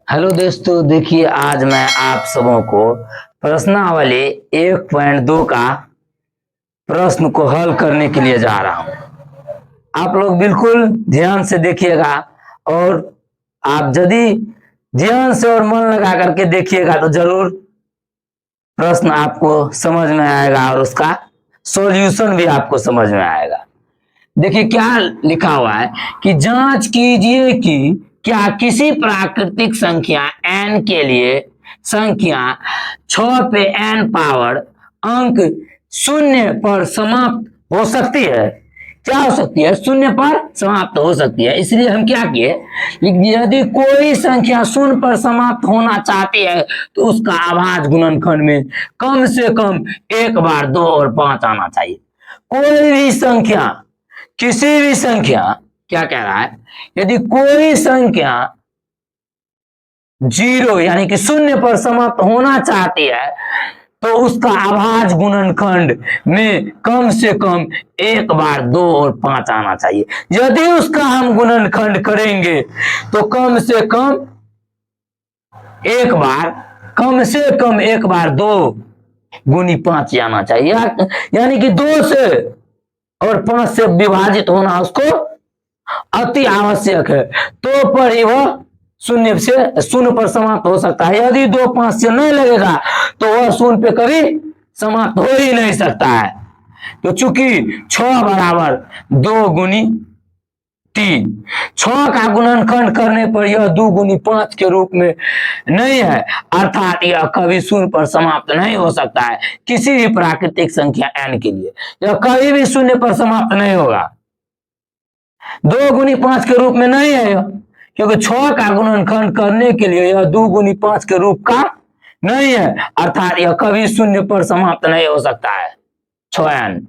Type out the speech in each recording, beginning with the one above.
Hello दोस्तों, देखिए आज मैं आप सबों को प्रश्नावली 1.2 का प्रश्न को हल करने के लिए जा रहा हूं। आप लोग बिल्कुल ध्यान से देखिएगा और आप यदि ध्यान से और मन लगा करके देखिएगा तो जरूर प्रश्न आपको समझ में आएगा और उसका सॉल्यूशन भी आपको समझ में आएगा। देखिए क्या लिखा हुआ है कि जांच कीजिए कि क्या किसी प्राकृतिक संख्या n के लिए संख्या 6 पे n पावर अंक शून्य पर समाप्त हो सकती है। क्या हो सकती है? शून्य पर समाप्त हो सकती है। इसलिए हम क्या किए, यदि कोई संख्या शून्य पर समाप्त होना चाहती है तो उसका अभाज्य गुणनखंड में कम से कम एक बार 2 और 5 आना चाहिए। कोई भी संख्या, किसी भी संख्या, क्या कह रहा है, यदि कोई संख्या 0 यानी कि शून्य पर समाप्त होना चाहती है तो उसका अभाज्य गुणनखंड में कम से कम एक बार 2 और 5 आना चाहिए। यदि उसका हम गुणनखंड करेंगे तो कम से कम एक बार 2 गुनी 5 आना चाहिए, यानी कि 2 से और 5 से विभाजित होना उसको अति आवश्यक है। तो पर ही वह शून्य पर समाप्त हो सकता है। यदि 2 5 से नहीं लगेगा तो वह शून्य पे कभी समाप्त हो ही नहीं सकता है। तो चूंकि 6 बराबर 2 गुनी 3, 6 का गुणनखंड करने पर यह 2 गुनी 5 के रूप में नहीं है, अर्थात यह कभी शून्य पर समाप्त नहीं हो सकता है। किसी भी प्राकृतिक संख्या n के लिए यह कभी भी शून्य पर समाप्त नहीं होगा। 2 गुनी 5 के रूप में नहीं है यह, क्योंकि 6 का गुणनखंड करने के लिए यह 2 गुनी 5 के रूप का नहीं है, अर्थात यह कभी शून्य पर समाप्त नहीं हो सकता है। 6n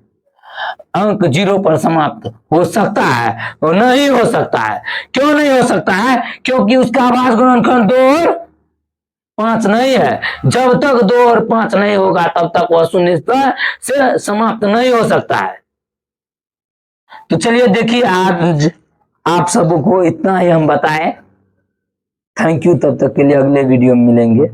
अंक 0 पर समाप्त हो सकता है और नहीं हो सकता है। क्यों नहीं हो सकता है? क्योंकि उसका अभाज्य गुणनखंड 2 और 5 नहीं है। जब तक 2 और 5 नहीं होगा तब तक वह शून्य से समाप्त नहीं हो सकता है। तो चलिए देखिए, आज आप सबको इतना ही हम बताएं। Thank you. तब तक के लिए अगले वीडियो में मिलेंगे।